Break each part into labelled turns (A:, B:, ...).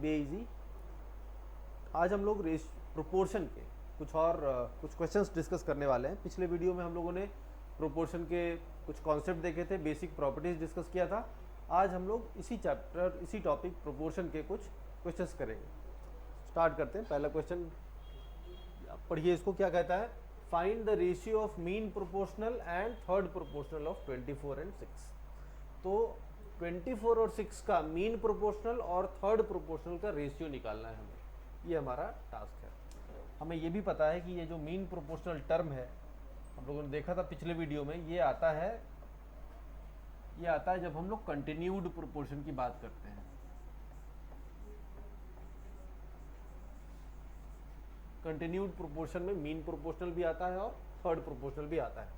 A: बेइजी। आज हम लोग प्रोपोर्शन के कुछ क्वेश्चंस डिस्कस करने वाले हैं। पिछले वीडियो में हम लोगों ने प्रोपोर्शन के कुछ कॉन्सेप्ट देखे थे, बेसिक प्रॉपर्टीज डिस्कस किया था। आज हम लोग इसी टॉपिक प्रोपोर्शन के कुछ क्वेश्चंस करेंगे। स्टार्ट करते हैं। पहला क्वेश्चन पढ़िए, इसको क्या कहता है? Find the ratio of mean proportional and third proportional of 24 and 6। तो 24 और 6 का मीन प्रोपोर्शनल और थर्ड प्रोपोर्शनल का रेशियो निकालना है हमें, ये हमारा टास्क है। हमें ये भी पता है कि ये जो मीन प्रोपोर्शनल टर्म है, हम लोगों ने देखा था पिछले वीडियो में, ये आता है जब हम लोग कंटिन्यूड प्रोपोर्शन की बात करते हैं। कंटिन्यूड प्रोपोर्शन में मीन प्रोपोर्शनल भी आता है और थर्ड प्रोपोर्शनल भी आता है।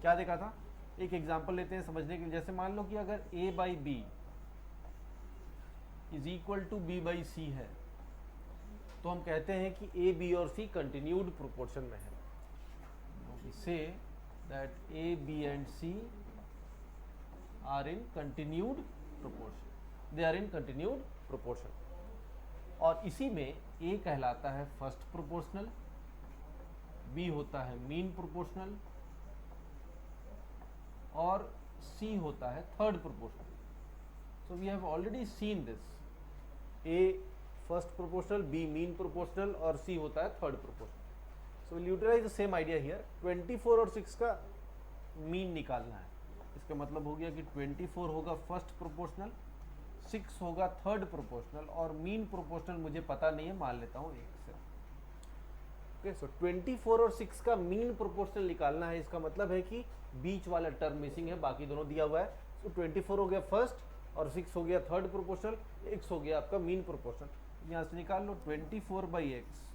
A: क्या देखा था? एक एग्जांपल लेते हैं समझने के लिए। जैसे मान लो कि अगर a by B is equal to b by C है, तो हम कहते हैं कि a, b और c कंटिन्यूड प्रोपोर्शन में है। We say that a, b and c are in continued proportion. They are in continued proportion. और इसी में a कहलाता है फर्स्ट प्रोपोर्शनल, b होता है मीन प्रोपोर्शनल और c होता है third proportional. So we have already seen this. a first proportional, b mean proportional और c होता है third proportional. So will utilise the same idea here. 24 और 6 का मीन निकालना है। इसका मतलब हो गया कि 24 होगा फर्स्ट प्रोपोर्शनल, 6 होगा थर्ड प्रोपोर्शनल और मीन प्रोपोर्शनल मुझे पता नहीं है, मान लेता हूँ 1 से। ओके, सो 24 और 6 का मीन प्रोपोर्शनल निकालना है। इसका मतलब है कि बीच वाला टर्म मिसिंग है, बाकी दोनों दिया हुआ है। सो 24 हो गया फर्स्ट और 6 हो गया थर्ड प्रोपोर्शनल, x हो गया आपका मीन प्रोपोर्शनल। यहाँ से निकाल लो 24 by X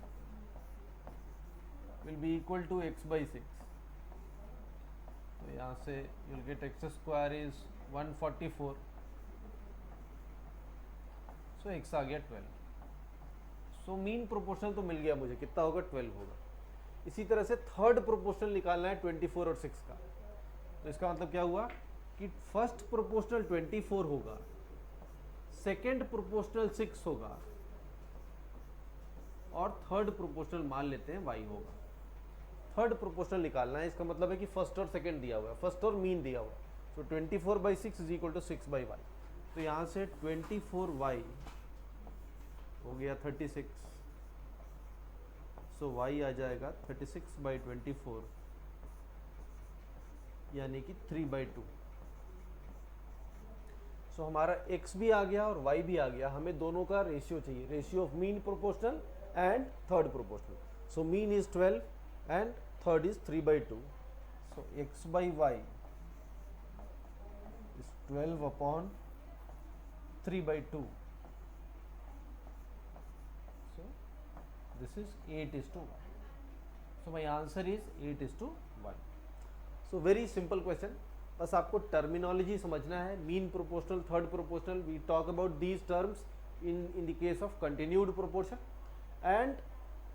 A: will be equal to x by 6। तो यहाँ से you'll get x square is 144। So x आ गया 12। सो मीन प्रोपोर्शनल तो मिल गया मुझे, कितना होगा? 12 होगा। इसी तरह से थर्ड प्रोपोर्शनल निकालना है 24 और 6 का। तो इसका मतलब क्या हुआ कि फर्स्ट प्रोपोर्शनल 24 होगा, सेकेंड प्रोपोर्शनल 6 होगा और थर्ड प्रोपोर्शनल मान लेते हैं y होगा। थर्ड प्रोपोर्शनल निकालना है। इसका मतलब है कि फर्स्ट और सेकेंड दिया हुआ है, फर्स्ट और मीन दिया हुआ है। So 24 by 6 is equal to 6 by Y. तो यहाँ से 24y हो गया 36। सो y आ जाएगा 36 बाई 24 यानी कि 3 बाई 2। सो हमारा x भी आ गया और y भी आ गया। हमें दोनों का रेशियो चाहिए, ratio of mean proportional and third proportional. So mean is 12 and third is 3 by 2. So x by y is 12 upon 3 by 2. So this is 8 is to 1. So my answer is 8 is to 1. So very simple question. बस आपको terminology समझना है। Mean proportional, third proportional, we talk about these terms in the case of continued proportion. And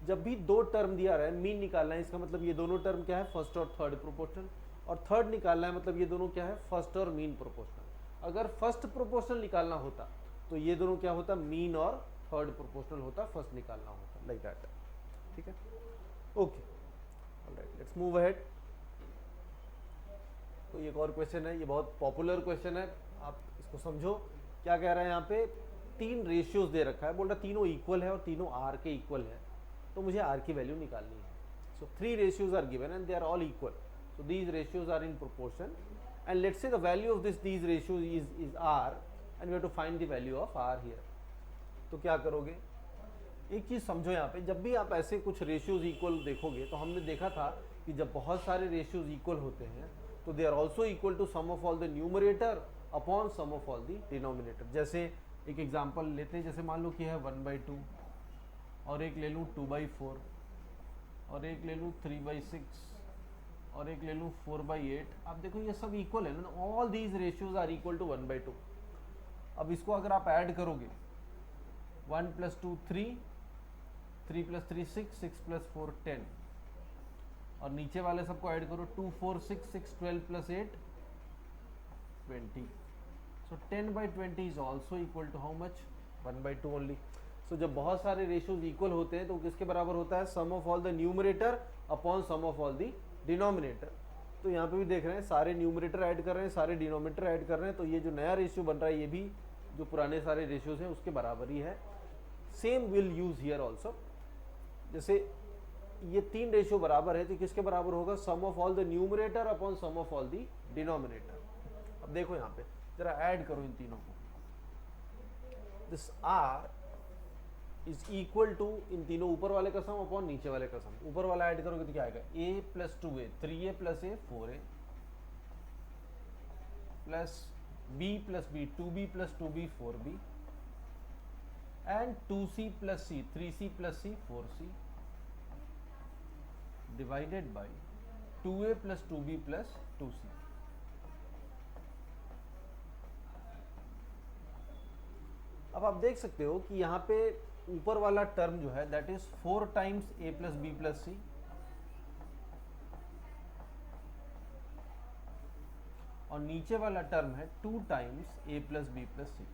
A: जब भी दो term दिया रहा है, मीन निकालना है, इसका मतलब ये दोनों टर्म क्या है? फर्स्ट और थर्ड प्रोपोर्शनल। और थर्ड निकालना है, मतलब ये दोनों क्या है? फर्स्ट और मीन प्रोपोर्शनल। अगर फर्स्ट प्रोपोर्शनल निकालना होता तो ये दोनों क्या होता? मीन और थर्ड प्रोपोर्शनल होता, फर्स्ट निकालना होता, लाइक दैट। ठीक है, okay, alright, let's move ahead. तो एक और क्वेश्चन है, ये बहुत पॉपुलर क्वेश्चन है, आप इसको समझो। क्या कह रहा है यहाँ पे? 3 रेशियोज दे रखा है, बोल रहा तीनों इक्वल है और तीनों आर के इक्वल है, तो मुझे आर की वैल्यू निकालनी है। So 3 ratios are given and they are all equal. So these ratios are in proportion and let's say the value of these ratios is R and we have to find the value of R here. तो क्या करोगे? एक चीज समझो यहाँ पे, जब भी आप ऐसे कुछ रेशियोज इक्वल देखोगे, तो हमने देखा था कि जब बहुत सारे रेशियोज इक्वल होते हैं तो they are also equal to sum of all the numerator upon sum of all the denominator. जैसे एक एग्जाम्पल लेते हैं, जैसे मान लो कि है 1/2 और एक ले लूँ 2/4 और एक ले लूँ 3/6 और एक ले लूँ 4/8। आप देखो ये सब इक्वल है ना, all these ratios are equal to 1/2। अब इसको अगर आप ऐड करोगे, 1 + 2 3, 3 + 3 6, 6 + 4 10 और नीचे वाले सबको ऐड करो, 2 4 6 6 12 + 8 20। So 10/20 is also equal to how much? 1/2 only. सो जब बहुत सारे रेशियोज इक्वल होते हैं तो किसके बराबर होता है, sum of all the numerator upon sum of all the denominator. तो यहाँ पे भी देख रहे हैं सारे न्यूमरेटर ऐड कर रहे हैं, सारे डिनोमिनेटर ऐड कर रहे हैं, तो ये जो नया रेशियो बन रहा है ये भी जो पुराने सारे रेशियोज हैं उसके बराबर ही है। Same will use here also. जैसे ये 3 रेशियो बराबर है तो किसके बराबर होगा, sum of all the numerator upon sum of all the denominator. अब देखो यहाँ पे जरा ऐड करो इन तीनों को, this are is equal to इन तीनों ऊपर वाले का सम अपॉन नीचे वाले का सम। ऊपर वाला ऐड करोगे तो क्या आएगा, a plus 2a 3a plus a 4a plus b plus b 2b plus 2b 4b and 2c plus c 3c plus c 4c divided by 2a plus 2b plus 2c। अब आप देख सकते हो कि यहाँ पे ऊपर वाला टर्म जो है that is 4 times a plus B plus C, और नीचे वाला टर्म है 2 times a plus B plus C.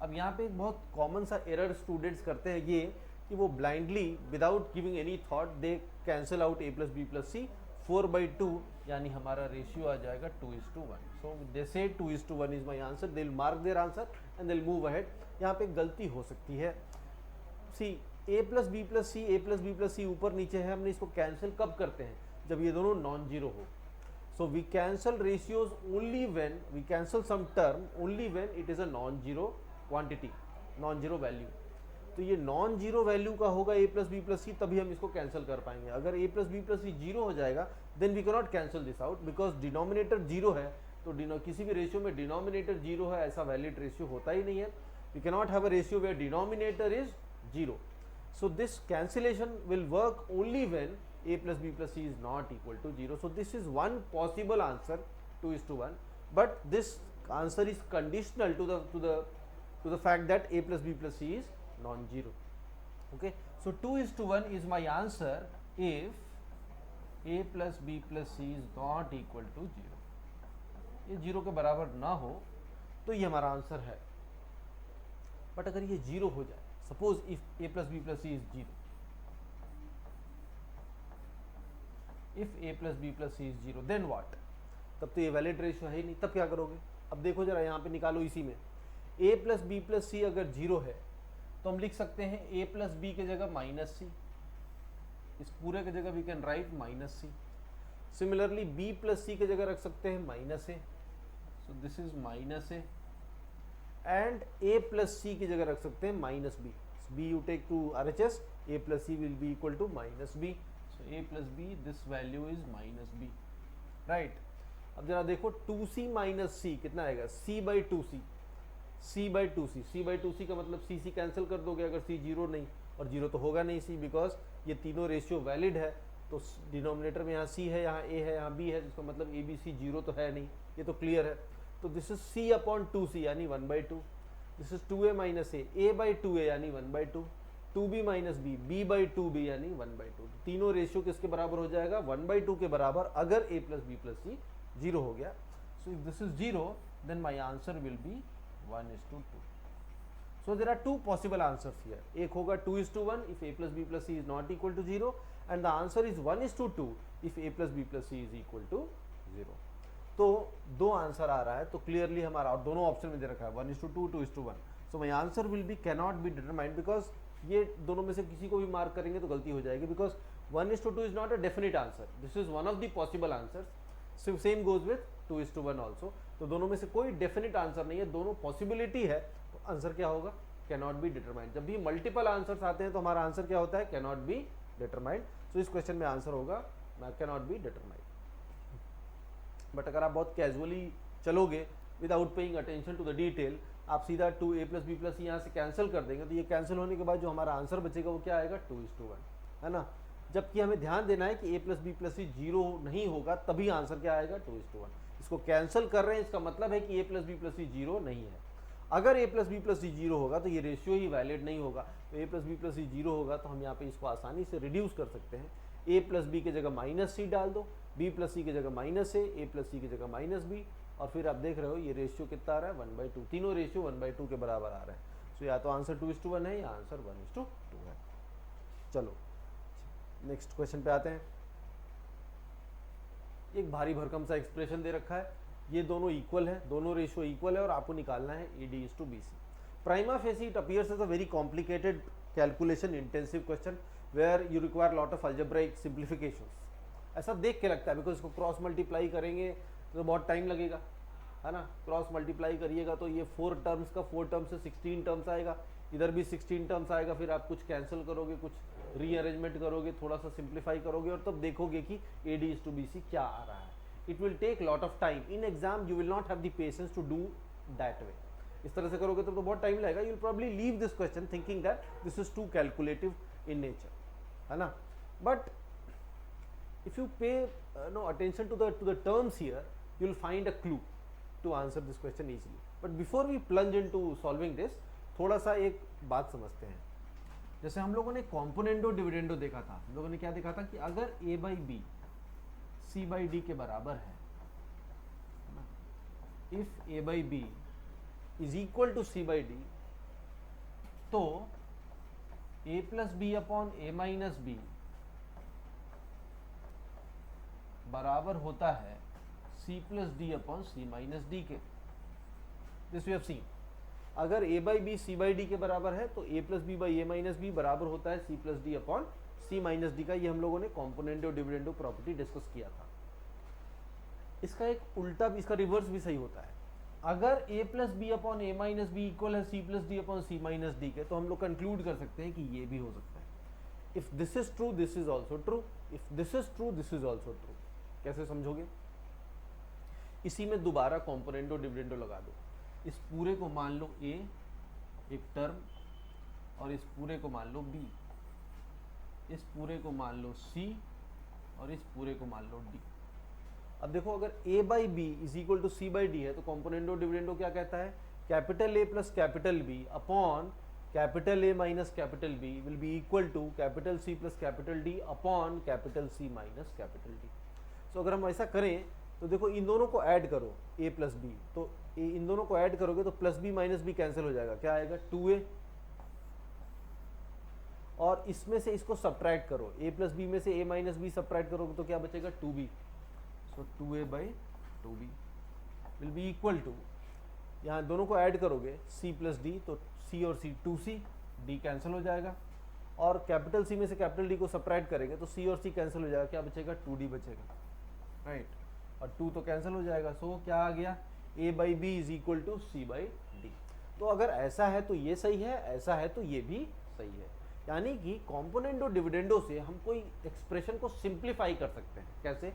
A: अब यहाँ पे एक बहुत कॉमन सा एरर स्टूडेंट्स करते हैं ये कि वो blindly without giving any thought they cancel out a plus B plus C. 4/2 यानी हमारा रेशियो आ जाएगा 2:1। सो they say 2:1 is my answer, they will mark their answer and they will move ahead. यहाँ पे गलती हो सकती है, see a plus B plus C, a plus B plus C ऊपर नीचे है, हमने इसको कैंसिल कब करते हैं, जब ये दोनों नॉन जीरो हो। So we cancel ratios only when we cancel some term only when it is a non zero quantity, non zero value. तो ये नॉन जीरो वैल्यू का होगा a plus B plus C, तभी हम इसको cancel कर पाएंगे। अगर a plus B plus C zero हो जाएगा then we can not cancel this out, because denominator zero है। तो किसी भी रेशियो में डिनोमिनेटर जीरो है ऐसा वैलिड रेशियो होता ही नहीं है। We can not have a ratio where denominator is zero. So this cancellation will work only when a plus b plus c is not equal to 0. So this is one possible answer 2:1, but this answer is conditional to the fact that a plus b plus c is non-zero. Okay, so 2:1 is my answer if a plus b plus c is not equal to 0. ये 0 के बराबर ना हो तो ये हमारा answer है। But अगर ये 0 हो जाए, suppose if a plus b plus c is 0, if a plus B plus C is zero then what, तब तो ये वैलिड रेशियो है ही नहीं, तब क्या करोगे। अब देखो जरा यहाँ पे निकालो इसी में, a प्लस बी प्लस सी अगर जीरो है तो हम लिख सकते हैं a प्लस बी के जगह माइनस सी, इस पूरे के जगह we can write minus C. Similarly b plus C के जगह रख सकते हैं minus A, so this is minus A, and a plus C की जगह रख सकते हैं minus B. b you take to RHS, a plus C will be equal to minus B. So a plus b, this value is minus b, right? अब जरा देखो 2c minus सी कितना आएगा, c by 2c, c by 2c, c by 2c का मतलब c cancel कर दोगे अगर c जीरो नहीं, और जीरो तो होगा नहीं c, बिकॉज ये तीनों रेशियो वैलिड है। तो डिनोमिनेटर में यहाँ c है, यहाँ a है, यहाँ b है, जिसका मतलब a b c जीरो तो है नहीं, ये तो क्लियर है। तो this is c upon 2c यानी 1/2, this is 2a minus a by 2a यानी 1/2, 2b minus B, b by 2b यानी 1/2। तीनों रेशियो किसके बराबर हो जाएगा, 1/2 के बराबर, अगर a plus B plus C zero हो गया। So if this is zero then my answer will be 1:2। So there are two possible answers here, एक होगा 2:1 if a plus B plus C is not equal to zero, and the answer is 1:2 if a plus B plus C is equal to zero. तो दो answer आ रहा है, तो clearly हमारा, और दोनों ऑप्शन में दे रखा है 1:2, 2:1। So my answer will be cannot be determined, because ये दोनों में से किसी को भी मार्क करेंगे तो गलती हो जाएगी, because 1:2 is not a definite answer, this is one of the possible answers. Same goes with 2:1 also. तो दोनों में से कोई डेफिनेट आंसर नहीं है, दोनों पॉसिबिलिटी है, तो आंसर क्या होगा, कैनॉट बी डिटरमाइंड। जब भी मल्टीपल आंसर्स आते हैं तो हमारा आंसर क्या होता है, कैनॉट बी डिटरमाइंड। सो इस क्वेश्चन में आंसर होगा कैनॉट बी डिटरमाइंड। बट अगर आप बहुत कैजुअली चलोगे without paying attention to the detail, आप सीधा 2a प्लस बी प्लस यहाँ से कैंसिल कर देंगे, तो ये कैंसिल होने के बाद जो हमारा आंसर बचेगा वो क्या आएगा, 2:1, है ना। जबकि हमें ध्यान देना है कि a plus B plus C zero नहीं होगा, तभी आंसर क्या आएगा, 2:1। इसको कैंसिल कर रहे हैं, इसका मतलब है कि a plus B plus C zero नहीं है। अगर a plus B plus C zero होगा तो ये रेशियो ही वैलिड नहीं होगा। तो a plus B plus C zero होगा तो हम यहाँ पे इसको आसानी से रिड्यूस कर सकते हैं। a प्लस बी की जगह माइनस सी डाल दो, b प्लस सी की जगह माइनस a प्लस सी की जगह माइनस बी, और फिर आप देख रहे हो ये रेशियो कितना आ रहा है, 1/2। तीनों रेशियो 1/2 के बराबर आ रहे हैं। सो या तो आंसर 2:1 है या आंसर 1:2 है। चलो नेक्स्ट क्वेश्चन पे आते हैं। एक भारी भरकम सा एक्सप्रेशन दे रखा है, ये दोनों इक्वल है, दोनों रेशियो इक्वल है और आपको निकालना है AD:BC। Prima facie it appears as a very complicated calculation intensive question where you require lot of algebraic simplifications. ऐसा देख के लगता है बिकॉज इसको क्रॉस मल्टीप्लाई करेंगे तो बहुत टाइम लगेगा, है ना। क्रॉस मल्टीप्लाई करिएगा तो ये 4 टर्म्स का 4 टर्म्स से 16 टर्म्स आएगा, इधर भी 16 टर्म्स आएगा, फिर आप कुछ कैंसिल करोगे, कुछ रीअरेंजमेंट करोगे, थोड़ा सा सिंप्लीफाई करोगे और तब देखोगे कि AD:BC क्या आ रहा है। It will take lot of time in exam, you will not have the patience to do that way. इस तरह से करोगे तो बहुत टाइम लगेगा, you will probably leave this question thinking that this is too calculative in nature, है ना। But if you pay no attention to the terms here, you will find a clue to answer this question easily. But before we plunge into solving this, थोड़ा सा एक बात समझते हैं। जैसे हम लोगों ने कॉम्पोनेंडो डिविडेंडो देखा था, हम लोगों ने क्या देखा था कि अगर A/B C/D के बराबर है, if A/B is equal to C/D, तो A+B/A-B बराबर होता है C+D/C-D के। This we have seen. अगर A/B C/D के बराबर है तो A+B/A-B बराबर होता है C+D/C-D का। ये हम लोगों ने कॉम्पोनेंडो डिविडेंडो प्रॉपर्टी डिस्कस किया था। इसका एक उल्टा भी, इसका रिवर्स भी सही होता है। अगर A+B/A-B इक्वल है C+D/C-D के, तो हम लोग कंक्लूड कर सकते हैं कि ये भी हो सकता है। If this is true this is also true, if this is true this is also true. कैसे समझोगे? इसी में दोबारा कॉम्पोनेंडो डिविडेंडो लगा दो। इस पूरे को मान लो A एक टर्म, और इस पूरे को मान लो B, इस पूरे को मान लो C, और इस पूरे को मान लो D। अब देखो, अगर A/B is equal to C/D है तो कॉम्पोनेंडो डिविडेंडो क्या कहता है? Capital A plus capital B upon capital A minus capital B will be equal to capital C plus capital D upon capital C minus capital D। So अगर हम ऐसा करें तो देखो, इन दोनों को ऐड करो A प्लस B, तो इन दोनों को ऐड करोगे तो plus B minus B cancel हो जाएगा, क्या आएगा 2A, और इसमें से इसको सब्ट्रैक्ट करो, A प्लस B में से A माइनस B सब्ट्रैक्ट करोगे तो क्या बचेगा 2B। So 2A/2B will be equal to, यहाँ दोनों को ऐड करोगे C प्लस D, तो C और C 2C, D कैंसिल हो जाएगा, और कैपिटल C में से कैपिटल D को सब्ट्रैक्ट करेंगे तो C और C कैंसिल हो जाएगा, क्या बचेगा 2D बचेगा, राइट। और 2 तो कैंसिल हो जाएगा। सो क्या आ गया? A/B is equal to C/D। तो अगर ऐसा है तो ये सही है, ऐसा है तो ये भी सही है। यानी कि कॉम्पोनेंडो डिविडेंडो से हम कोई एक्सप्रेशन को सिंप्लीफाई कर सकते हैं। कैसे?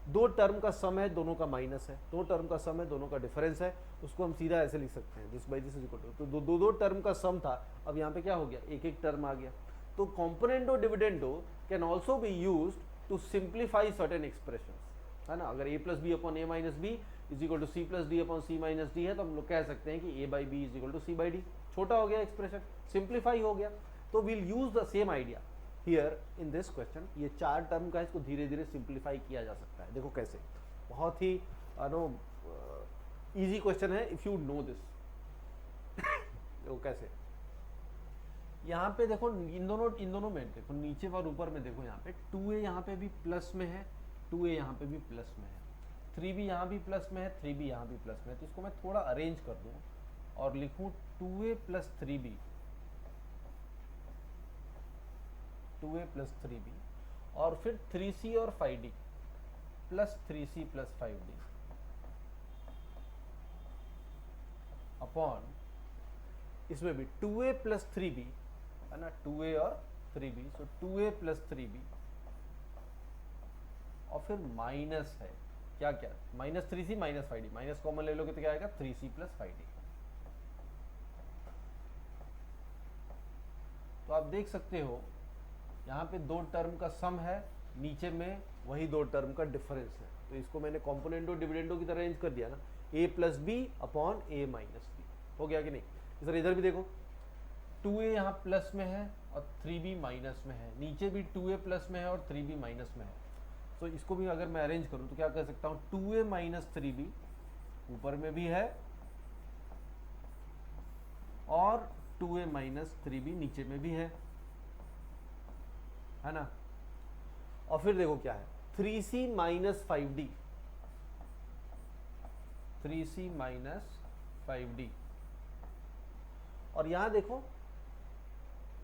A: 2 टर्म का सम है, दोनों का माइनस है, 2 टर्म का सम है, दोनों का डिफरेंस है, उसको हम सीधा ऐसे लिख सकते हैं, this by this is equal to, तो दो टर्म का सम था, अब यहाँ पे क्या हो गया, एक टर्म आ गया। तो componendo dividendo can also be used to simplify certain expressions, है ना। अगर A+B/A-B is equal to C+D/C-D है तो हम लोग कह सकते हैं कि A/B is equal to C/D। छोटा हो गया एक्सप्रेशन, सिंप्लीफाई हो गया। तो we'll use the same idea here in this question. ये 4 टर्म का, इसको धीरे धीरे सिंप्लीफाई किया जा सकता है। देखो कैसे, बहुत ही इजी क्वेश्चन है इफ यू नो दिस। देखो कैसे, यहाँ पे देखो इन दोनों में देखो, नीचे और ऊपर में देखो, यहाँ पे 2A यहाँ पे भी प्लस में है, 2A यहाँ पे भी प्लस में है, 3B यहाँ भी प्लस में है, 3B यहाँ भी प्लस में है। तो इसको मैं थोड़ा अरेंज कर दूँ और लिखूँ 2A plus 3B, 2A plus 3B, और फिर 3C और 5D plus 3C plus 5D upon इसमें भी 2A प्लस 3B, है ना, 2A और 3B, सो 2A प्लस 3B, और फिर माइनस है क्या क्या, minus 3C minus 5D, minus common ले लोगे तो क्या आएगा 3C प्लस 5D। तो आप देख सकते हो यहाँ पे 2 टर्म का सम है, नीचे में वही 2 टर्म का डिफरेंस है। तो इसको मैंने कॉम्पोनेंडो डिविडेंडो की तरह अरेंज कर दिया ना, A plus B upon A minus B. हो गया कि नहीं? इधर भी देखो, 2A यहाँ प्लस में है और 3B माइनस में है, नीचे भी 2A प्लस में है और 3B माइनस में है। तो इसको भी अगर मैं अरेंज करूँ तो क्या कर सकता हूँ, 2A माइनस 3B ऊपर में भी है और 2a माइनस 3b नीचे में भी है ना। और फिर देखो क्या है, 3c minus 5d, 3c minus 5d। और यहां देखो,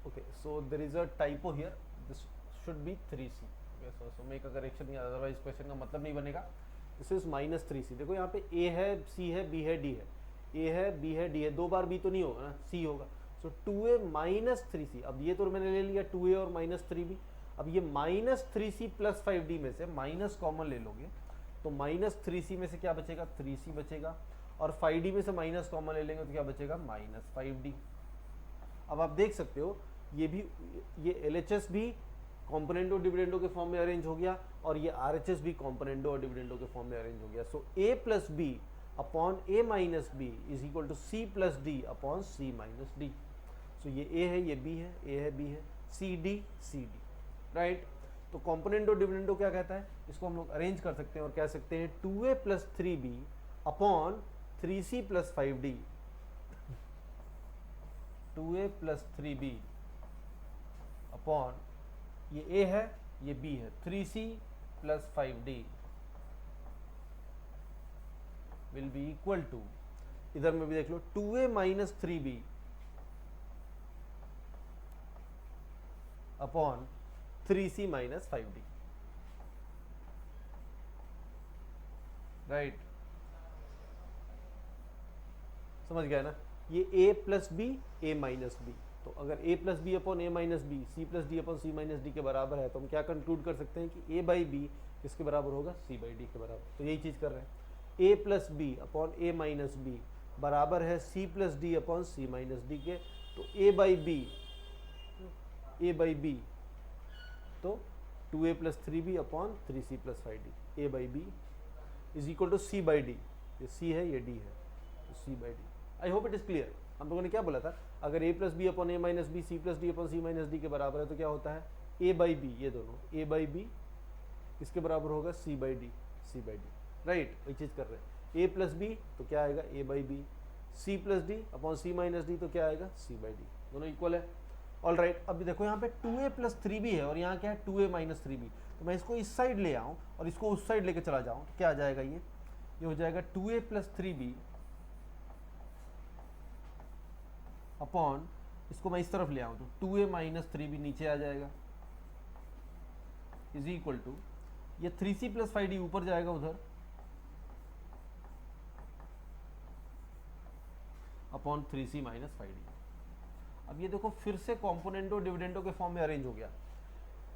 A: okay so there is a typo here, this should be 3c, so make a correction, otherwise question का मतलब नहीं बनेगा। This is minus 3c। देखो यहाँ पे a है, c है, b है, d है, a है, b है, d है, दो बार b तो नहीं होगा ना, c होगा। सो 2a माइनस 3c, अब ये तो मैंने ले लिया 2a और माइनस 3b। अब ये माइनस 3c प्लस 5d में से माइनस कॉमन ले लोगे तो माइनस 3c में से क्या बचेगा, 3c बचेगा, और 5d में से माइनस कॉमन ले लेंगे तो क्या बचेगा, माइनस 5d। अब आप देख सकते हो ये भी, ये LHS भी कॉम्पोनेंटो डिविडेंडो के फॉर्म में अरेंज हो गया, और ये RHS भी कॉम्पोनेंटो और डिविडेंडो के फॉर्म में अरेंज हो गया। So a plus B upon a minus B is equal to c plus D upon c minus D. So ये a है, ये b है, a है, b है, c d, राइट। तो कॉम्पोनेंटो डिविडेंडो क्या कहता है, इसको हम लोग अरेंज कर सकते हैं और कह सकते हैं 2a plus 3b upon 3c plus 5d, 2a plus 3b upon ये a है, ये b है, 3c plus 5d will be equal to, इधर में भी देख लो 2a minus 3b upon 3c minus 5d, right. समझ गया ना, ये a plus B, a minus B, तो अगर a plus B upon a minus B, c plus D upon c minus D के बराबर है, तो हम क्या कंक्लूड कर सकते हैं कि a बाई बी किसके बराबर होगा, c बाई डी के बराबर। तो यही चीज कर रहे हैं, a plus B upon a minus B बराबर है c plus D upon c minus D के। तो a बाई बी तो 2a plus 3b upon 3c plus 5d, a by B is equal to c by D, ये c है, ये d है, तो c by D. I hope it is clear. हम लोगों ने क्या बोला था, अगर a plus B upon a minus B, c plus D upon c minus D के बराबर है तो क्या होता है, a बाई बी, ये दोनों a बाई बी किसके बराबर होगा, c बाई डी, राइट। वही चीज़ कर रहे हैं, a प्लस बी तो क्या आएगा, a by B, c plus D upon c minus D तो क्या आएगा, c बाई डी, दोनों इक्वल है। ऑल राइट, अभी देखो यहाँ पे 2a प्लस 3b है और यहाँ क्या है 2a माइनस 3b, तो मैं इसको इस साइड ले आऊँ और इसको उस साइड लेके चला जाऊँ तो क्या आ जाएगा, ये हो जाएगा 2a प्लस 3b अपॉन, इसको मैं इस तरफ ले आऊँ तो 2a माइनस 3b नीचे आ जाएगा, इज इक्वल टू ये 3c प्लस 5d ऊपर जाएगा उधर अपॉन 3c माइनस 5d। अब ये देखो फिर से कॉम्पोनेंटो डिविडेंडो के फॉर्म में अरेंज हो गया,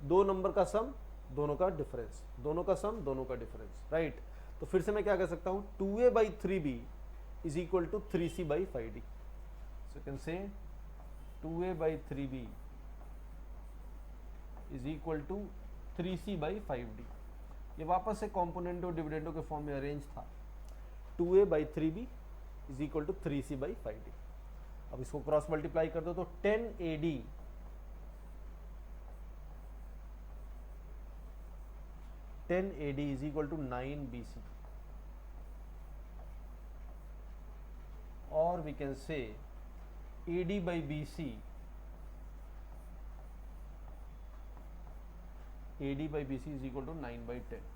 A: दो नंबर का सम, दोनों का डिफरेंस, दोनों का सम, दोनों का डिफरेंस, राइट। तो फिर से मैं क्या कर सकता हूं, 2a by 3b is equal to 3c by 5d। So can say 2a by 3b is equal to 3c by 5d। ये वापस से कॉम्पोनेंटो डिविडेंडो के फॉर्म में अरेंज था, 2a by 3b is equal to 3c by 5d। अब इसको cross multiply कर दो तो 10AD is equal to 9BC, और we can say AD by BC, AD by BC is equal to 9 by 10,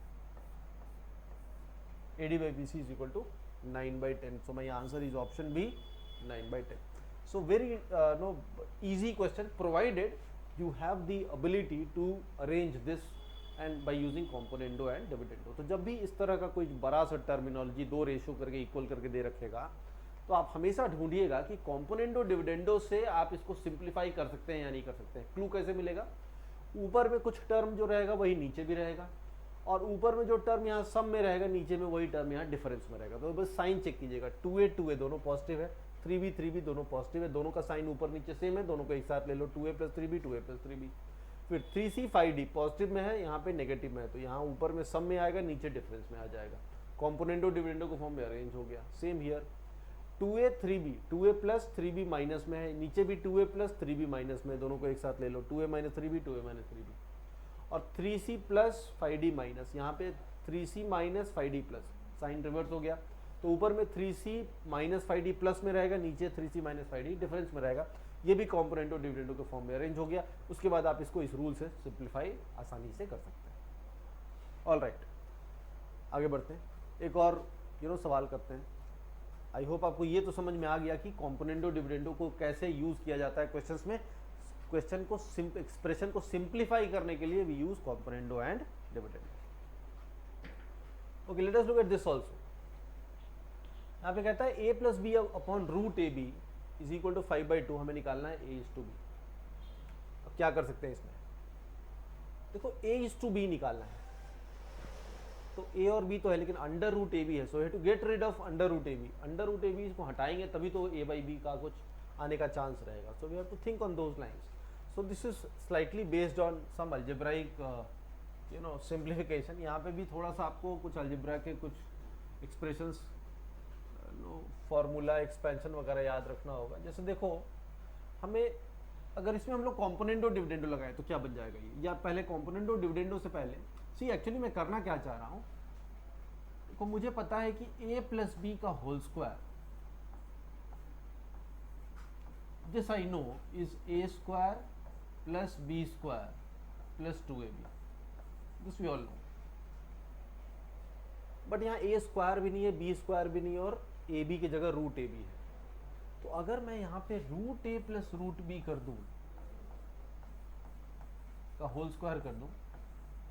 A: AD by BC is equal to 9 by 10। So my answer is option B, 9 by 10। So very easy question, provided you have the ability to arrange this and by using componendo and dividendo। तो जब भी इस तरह का कोई बड़ा सा terminology दो रेशो करके इक्वल करके दे रखेगा तो आप हमेशा ढूंढिएगा कि कॉम्पोनेंटो डिविडेंडो से आप इसको सिंप्लीफाई कर सकते हैं या नहीं कर सकते हैं। क्लू कैसे मिलेगा, ऊपर में कुछ टर्म जो रहेगा वही नीचे भी रहेगा, और ऊपर में जो टर्म यहाँ सम में रहेगा नीचे में वही टर्म यहाँ डिफरेंस में रहेगा। तो बस साइन चेक कीजिएगा, 2a दोनों पॉजिटिव है, 3b दोनों पॉजिटिव है, दोनों का साइन ऊपर नीचे सेम है, दोनों को एक साथ ले लो, 2a प्लस 3b। फिर 3c 5d पॉजिटिव में है, यहाँ पे नेगेटिव में है, तो यहाँ ऊपर में सम में आएगा, नीचे डिफरेंस में आ जाएगा। कॉम्पोनेंटो डिविडेंडो को फॉर्म में अरेंज हो गया। Same here 2a 3b, 2a plus 3b minus में है, नीचे भी 2a प्लस 3b माइनस में, दोनों को एक साथ ले लो, 2a minus 3b, 2a minus 3b, और 3c प्लस 5d माइनस, यहाँ पे 3c minus 5d plus, sign reverse हो गया, तो ऊपर में 3c माइनस 5d प्लस में रहेगा, नीचे 3c माइनस 5d डिफरेंस में रहेगा। ये भी कॉम्पोनेंटो डिविडेंडो के फॉर्म में अरेंज हो गया। उसके बाद आप इसको इस रूल से सिंप्लीफाई आसानी से कर सकते हैं। ऑल राइट, आगे बढ़ते हैं, एक और सवाल करते हैं। आई होप आपको ये तो समझ में आ गया कि कॉम्पोनेंटो डिविडेंडो को कैसे यूज किया जाता है क्वेश्चंस में। क्वेश्चन को एक्सप्रेशन को सिंप्लीफाई करने के लिए we use componendo and dividendo. Okay, let us look at this also. यहाँ पे कहता है a plus B upon root A B is equal to 5/2 हमें निकालना है a इज टू बी। अब क्या कर सकते हैं इसमें, देखो a इज टू बी निकालना है तो a और b तो है लेकिन अंडर रूट ए बी है, so have to get rid of under root A B. Under root A B इसको हटाएंगे तभी तो a बाई बी का कुछ आने का चांस रहेगा। So we have to think on those lines. So this is slightly based on some algebraic simplification. यहाँ पे भी थोड़ा सा आपको कुछ अल्जेब्रा के कुछ एक्सप्रेशंस, फॉर्मूला, एक्सपेंशन वगैरह याद रखना होगा। जैसे देखो, हमें अगर इसमें हम लोग कॉम्पोनेंटो डिविडेंडो लगाए तो क्या बन जाएगा ये, या पहले कॉम्पोनेंटो डिविडेंडो से पहले एक्चुअली मैं करना क्या चाह रहा हूँ, देखो मुझे पता है कि a प्लस बी का whole square, this I know is a square plus B square plus 2ab, this we all know. But यहाँ a स्क्वायर भी नहीं है, b स्क्वायर भी नहीं है और ab की जगह रूट ए बी है। तो अगर मैं यहाँ पे root a plus root B कर दूं का होल स्क्वायर कर दूं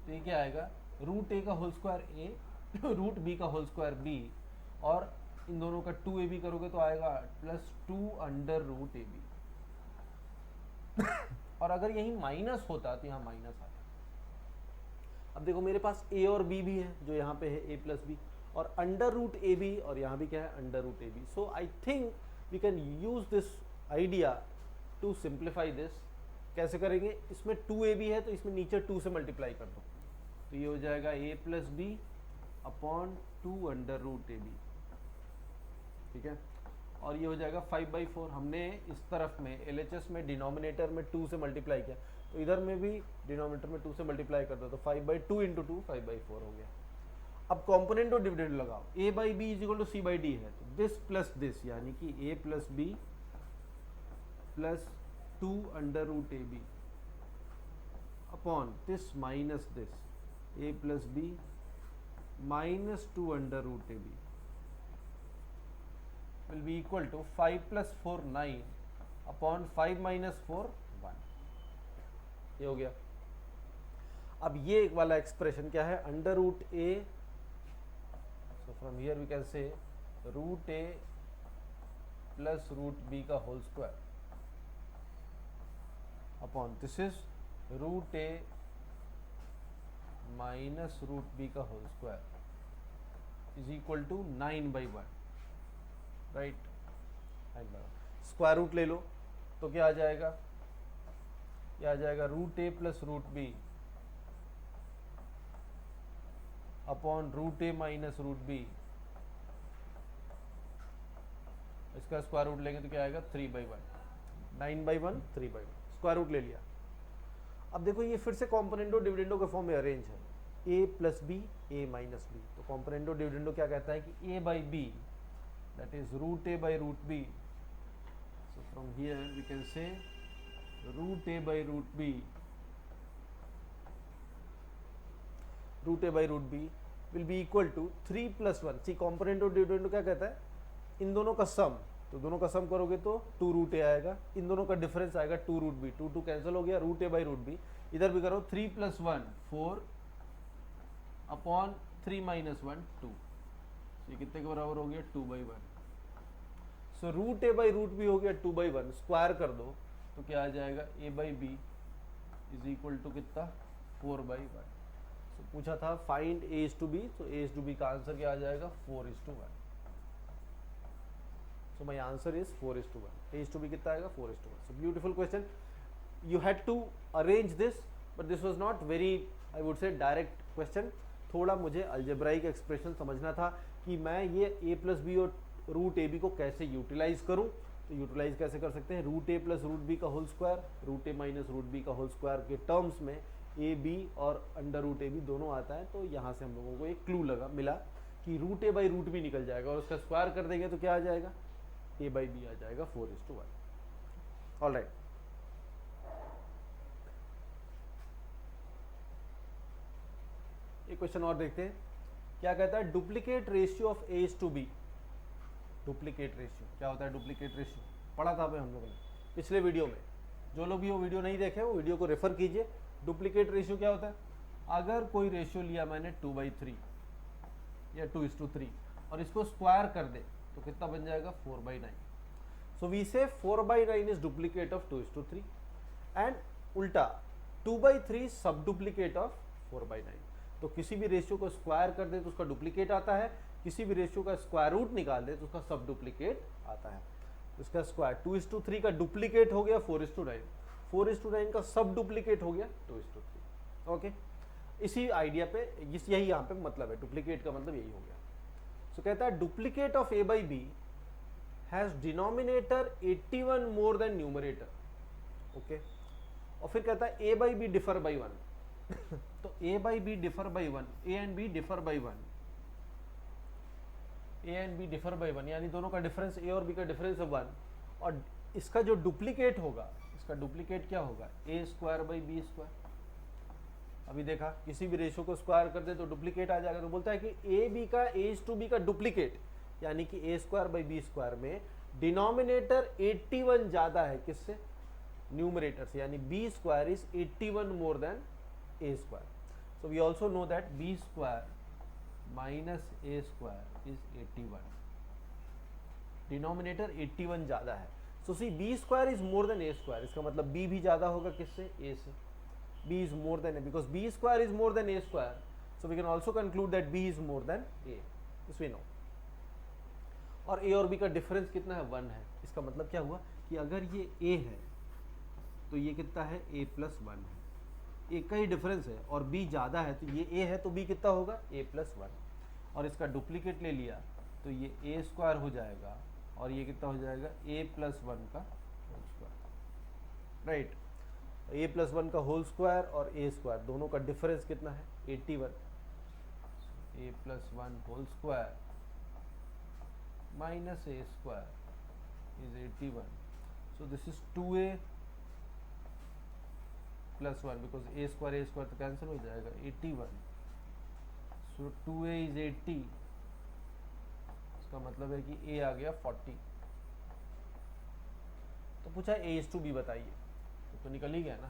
A: तो ये क्या आएगा, रूट a का whole square a root b का होल स्क्वायर b और इन दोनों का 2ab करोगे तो आएगा plus 2 under root A B. और अगर यही माइनस होता तो यहाँ माइनस आता। अब देखो मेरे पास a और b भी है जो यहाँ पे है a प्लस बी, और अंडर रूट ए बी और यहाँ भी क्या है under root A B. So I think we can use this idea to simplify this. कैसे करेंगे, इसमें 2ab है तो इसमें नीचे 2 से मल्टीप्लाई कर दो तो ये हो जाएगा a plus B upon 2 under root A B, ठीक है। और ये हो जाएगा 5/4। हमने इस तरफ में LHS में डिनोमिनेटर में 2 से मल्टीप्लाई किया तो इधर में भी डिनोमिनेटर में 2 से मल्टीप्लाई कर दो तो 5/2 इंटू 2 5/4 हो गया। अब कॉम्पोनेंट और डिविडेंड लगाओ, a by B is equal to C by D है तो दिस प्लस दिस यानी कि a plus B plus 2 under root A B upon this minus this a plus B minus 2 under root A B will be equal to 5 plus 4 9 upon 5 minus 4 1। ये हो गया। अब ये एक वाला एक्सप्रेशन क्या है, under root A, so from here we can say root A plus root B का whole square upon this is root A minus root B का whole square is equal to 9/1, right. Square root ले लो तो क्या आ जाएगा, क्या आ जाएगा root A plus root B upon root A minus root B. इसका स्क्वायर रूट लेंगे तो क्या आएगा 3/1, 9/1 3/1, स्क्वायर रूट ले लिया। अब देखो ये फिर से कॉम्पोनेंटो डिविडेंडो के फॉर्म में अरेंज है, a plus B a minus B. तो कॉम्पोनेंटो डिविडेंडो क्या कहता है कि a by B that is root a by root b, so from here we can say root a by root b, root a by root b will be equal to 3 plus 1। C component और dividend क्या कहता है, इन दोनों का सम, तो दोनों का सम करोगे तो 2 रूट ए आएगा, इन दोनों का डिफरेंस आएगा 2 रूट बी, 2 कैंसिल हो गया, root A by root B. इधर भी करो 3 plus 1 4 अपॉन 3 minus 1 2, ये कितने के बराबर हो गया 2/1। So root A by root B हो गया 2/1, स्क्वायर कर दो तो क्या आ जाएगा a by B is equal to कितना 4/1। सो पूछा था find a is to B, तो a इज टू बी का आंसर क्या आ जाएगा 4:1। So my answer is 4:1। a is to B कितना आएगा 4:1। So beautiful question, you had to arrange this but this was not very I would say direct question. थोड़ा मुझे algebraic expression समझना था कि मैं ये a प्लस बी और रूट ए बी को कैसे यूटिलाइज करूं। तो यूटिलाइज कैसे कर सकते हैं, root A plus root B का whole square, root A minus root B का होल स्क्वायर के टर्म्स में ए बी और अंडर रूट ए बी दोनों आता है। तो यहाँ से हम लोगों को एक क्लू मिला कि root A by root B निकल जाएगा और उसका स्क्वायर कर देंगे तो क्या आ जाएगा a बाई बी आ जाएगा 4:1। ऑल राइट, एक क्वेश्चन और देखते हैं, क्या कहता है duplicate ratio of A is to B. Duplicate ratio क्या होता है? डुप्लीकेट रेशियो पढ़ा था हम लोगों ने पिछले वीडियो में। जो लोग भी वो वीडियो नहीं देखे वो वीडियो को रेफर कीजिए। डुप्लीकेट रेशियो क्या होता है? अगर कोई रेशियो लिया मैंने 2/3 या 2:3 और इसको स्क्वायर कर दे तो कितना बन जाएगा? 4/9। सो वी से 4/9 इज डुप्लीकेट ऑफ 2:3 एंड उल्टा 2/3 सब डुप्लीकेट ऑफ 4/9। तो किसी भी रेशियो को स्क्वायर कर दे तो उसका डुप्लीकेट आता है, किसी भी रेशियो का स्क्वायर रूट निकाल दे तो उसका सब डुप्लीकेट आता है। तो इसका स्क्वायर 2:3 का डुप्लीकेट हो गया 4:9, 4:9 का सब डुप्लीकेट हो गया 2:3। ओके, इसी आइडिया पे यही यहाँ पे मतलब है, डुप्लीकेट का मतलब यही हो गया। सो कहता है duplicate of a by b has denominator 81 more then numerator. Okay, और फिर कहता है a by b differ by 1 तो a by b differ by 1, a and b differ by 1, a and b differ by 1 यानी दोनों का difference a और b का डिफरेंस है 1, और इसका जो डुप्लीकेट होगा, इसका डुप्लीकेट क्या होगा? a square by b square. अभी देखा किसी भी रेशियो को स्क्वायर कर दे तो डुप्लीकेट आ जाएगा। तो बोलता है कि ए बी का a/b का डुप्लीकेट यानी कि a square by b square में डिनोमिनेटर 81 ज्यादा है किससे? न्यूमरेटर से, यानी b square is 81 more than a square. So we also know that b square minus a square is 81, denominator 81 ज्यादा है। So see b square is more than a square, इसका मतलब b भी ज्यादा होगा किससे? a से। b is more than a because b square is more than a square, so we can also conclude that b is more than a, this we know। और a और b का difference कितना है? 1 है। इसका मतलब क्या हुआ कि अगर ये a है तो ये कितना है? a प्लस 1 है। a का ही डिफरेंस है और b ज़्यादा है तो ये a है तो b कितना होगा? a plus 1। और इसका डुप्लीकेट ले लिया तो ये a स्क्वायर हो जाएगा और ये कितना हो जाएगा? a प्लस 1 का whole square, right. a plus 1 का होल स्क्वायर और a स्क्वायर दोनों का डिफरेंस कितना है? 81। a plus 1 whole square minus a square is 81। So this is 2a plus 1 because a square तो कैंसिल हो जाएगा 81। सो 2a इज 80, इसका मतलब है कि a आ गया 40। तो पूछा a इज टू b बताइए, तो निकल ही गया ना,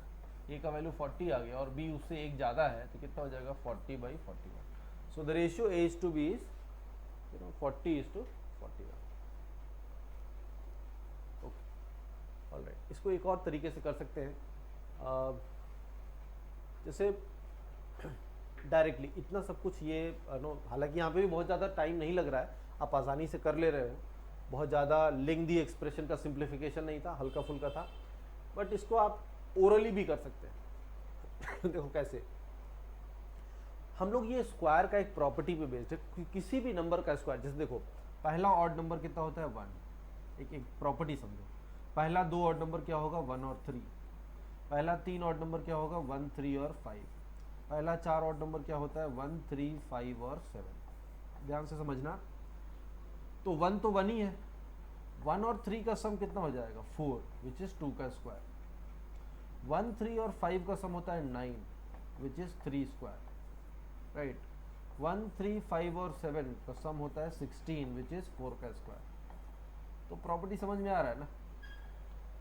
A: a का वैल्यू 40 आ गया और b उससे एक ज़्यादा है तो कितना हो जाएगा? 40/41। So the ratio a is to b is 40:41। Okay, all right. इसको एक और तरीके से कर सकते हैं, जैसे डायरेक्टली इतना सब कुछ ये नो, हालांकि यहाँ पे भी बहुत ज़्यादा टाइम नहीं लग रहा है, आप आसानी से कर ले रहे हो, बहुत ज़्यादा लेंथी एक्सप्रेशन का सिंप्लीफिकेशन नहीं था, हल्का फुल्का था, बट इसको आप ओरली भी कर सकते हैं। देखो कैसे, हम लोग ये स्क्वायर का एक प्रॉपर्टी पे बेस्ड है, किसी भी नंबर का स्क्वायर, जैसे देखो पहला ऑड नंबर कितना होता है? 1। एक प्रॉपर्टी समझो, पहला 2 ऑड नंबर क्या होगा? 1 और 3। पहला 3 ऑड नंबर क्या होगा? 1, 3 और 5। पहला 4 ऑड नंबर क्या होता है? 1, 3, 5 और 7। ध्यान से समझना, तो 1 तो 1 ही है, 1 और 3 का सम कितना हो जाएगा? 4, विच इज 2 का स्क्वायर। 1, 3 और 5 का सम होता है 9, विच इज 3 स्क्वायर, राइट। 1, 3, 5 और 7 का सम होता है 16, विच इज 4 का स्क्वायर। तो प्रॉपर्टी समझ में आ रहा है ना?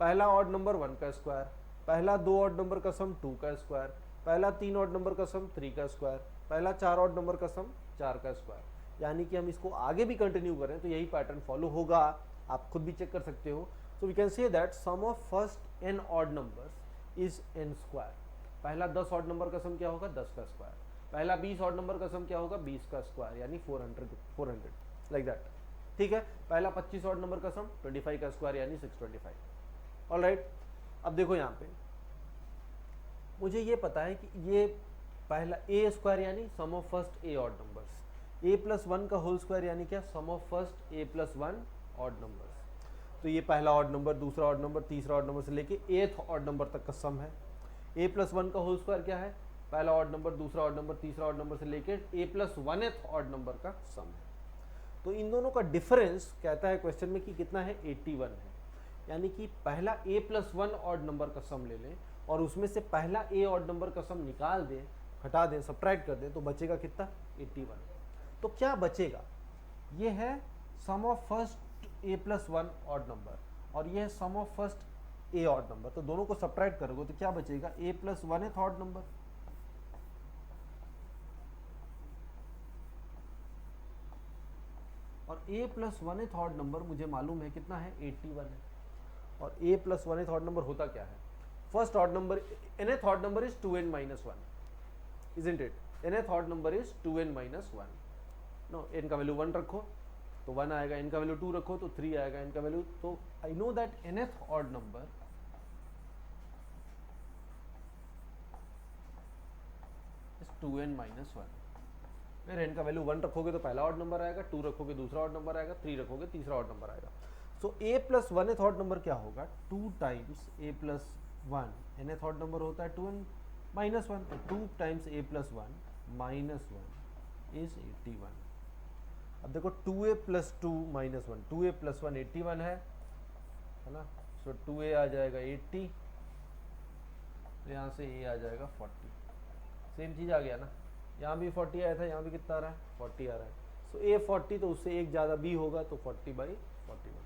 A: पहला ऑड नंबर 1 का स्क्वायर, पहला 2 ऑड नंबर का सम 2 का स्क्वायर, पहला 3 ऑड नंबर का सम 3 का स्क्वायर, पहला 4 ऑड नंबर का सम 4 का स्क्वायर। यानी कि हम इसको आगे भी कंटिन्यू करें तो यही पैटर्न फॉलो होगा, आप खुद भी चेक कर सकते हो। So we can say that sum of first n odd numbers is n square. पहला 10 ऑड नंबर का सम क्या होगा? 10 का स्क्वायर। पहला 20 ऑड नंबर का सम क्या होगा? 20 का स्क्वायर, यानी 400 लाइक दैट, ठीक है। पहला 25 ऑड नंबर का सम 25 का स्क्वायर, यानी 625। ऑलराइट, अब देखो यहाँ पे मुझे ये पता है कि ये पहला a स्क्वायर यानी sum of first a odd numbers, a plus 1 का होल स्क्वायर यानी क्या? Sum of first a plus 1 odd numbers. तो ये पहला ऑड नंबर, दूसरा ऑड नंबर, तीसरा ऑड नंबर से लेके 8th ऑड नंबर तक का सम है। a प्लस 1 का होल स्क्वायर क्या है? पहला ऑड नंबर, दूसरा ऑड नंबर, तीसरा ऑड नंबर से लेके a plus 1th odd number का सम है। तो इन दोनों का डिफरेंस कहता है क्वेश्चन में कि कितना है? 81 है। यानी कि पहला a+1 ऑड नंबर का सम ले लें और उसमें से पहला a ऑड नंबर का सम निकाल दें, हटा दें, सब्ट्रैक्ट कर दें, तो बचेगा कितना? 81। तो क्या बचेगा? ये है sum of first a+1 odd number और ये है sum of first a odd number. तो दोनों को सब्ट्रैक्ट करोगे तो क्या बचेगा? a+1th ऑड नंबर और a+1th ऑड नंबर मुझे मालूम है कितना है? 81 है। और a+1th ऑड नंबर होता क्या है? First odd number, nth odd number is 2n minus 1, isn't it? nth odd number is 2n minus 1। No, n का वैल्यू 1 रखो तो 1 आएगा, n का वैल्यू 2 रखो तो 3 आएगा, n का वैल्यू, तो I know that nth odd number is 2n minus 1। फिर n का वैल्यू 1 रखोगे तो पहला ऑड नंबर आएगा, 2 रखोगे दूसरा ऑड नंबर आएगा, 3 रखोगे तीसरा ऑड नंबर आएगा। सो a+1th ऑड नंबर क्या होगा? 2 times a+1, nth odd number होता है 2n minus 1, तो 2 टाइम्स a+1 minus 1 इज 81। अब देखो 2a + 2 minus 1, 2a + 1 81 है ना? सो 2a आ जाएगा 80, तो यहाँ से a आ जाएगा 40। सेम चीज़ आ गया ना, यहाँ भी 40 आया था, यहाँ भी कितना आ रहा है? 40 आ रहा है। सो a 40, तो उससे एक ज़्यादा b होगा, तो 40/41।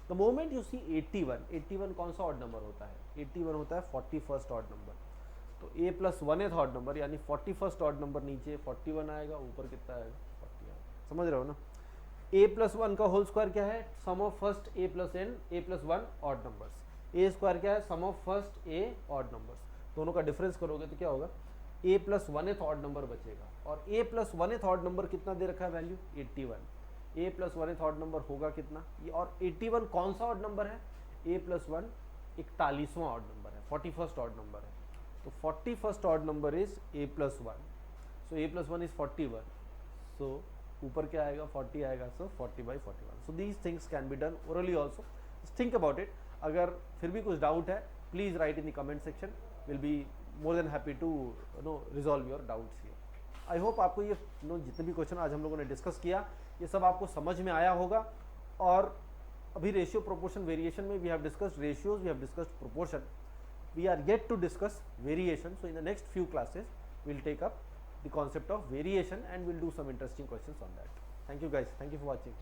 A: द मोमेंट यू सी 81 कौन सा ऑड नंबर होता है? 81 होता है 41st ऑड नंबर। तो a+1th ऑड नंबर यानी 41st ऑड नंबर नीचे 41 आएगा, ऊपर कितना आएगा? 40 आएगा। समझ रहे हो ना? a+1 का होल स्क्वायर क्या है? Sum of first a+1 odd numbers. a² क्या है? Sum of first a odd numbers. दोनों का डिफरेंस करोगे तो क्या होगा? a+1th ऑड नंबर बचेगा। और a+1th ऑड नंबर कितना दे रखा है वैल्यू? 81। a+1th ऑड नंबर होगा कितना? ये, और 81 कौन सा ऑड नंबर है? a+1 41वां ऑड नंबर है, 41st ऑड नंबर है। तो 41st odd number is a+1। So a+1 is 41, so ऊपर क्या आएगा? 40 आएगा, so 40/41। So these things can be done orally also. Think about it. अगर फिर भी कुछ डाउट है, please write in the comment section, will be more than happy to resolve your doubts here. I hope आपको ये जितने भी question आज हम लोगों ने डिस्कस किया, ये सब आपको समझ में आया होगा। और अभी रेशियो प्रोपोर्शन वेरिएशन में we have discussed ratios, we have discussed proportion, we are yet to discuss variation. So in the next few classes we will take up the concept of variation and we'll do some interesting questions on that. Thank you guys, thank you for watching.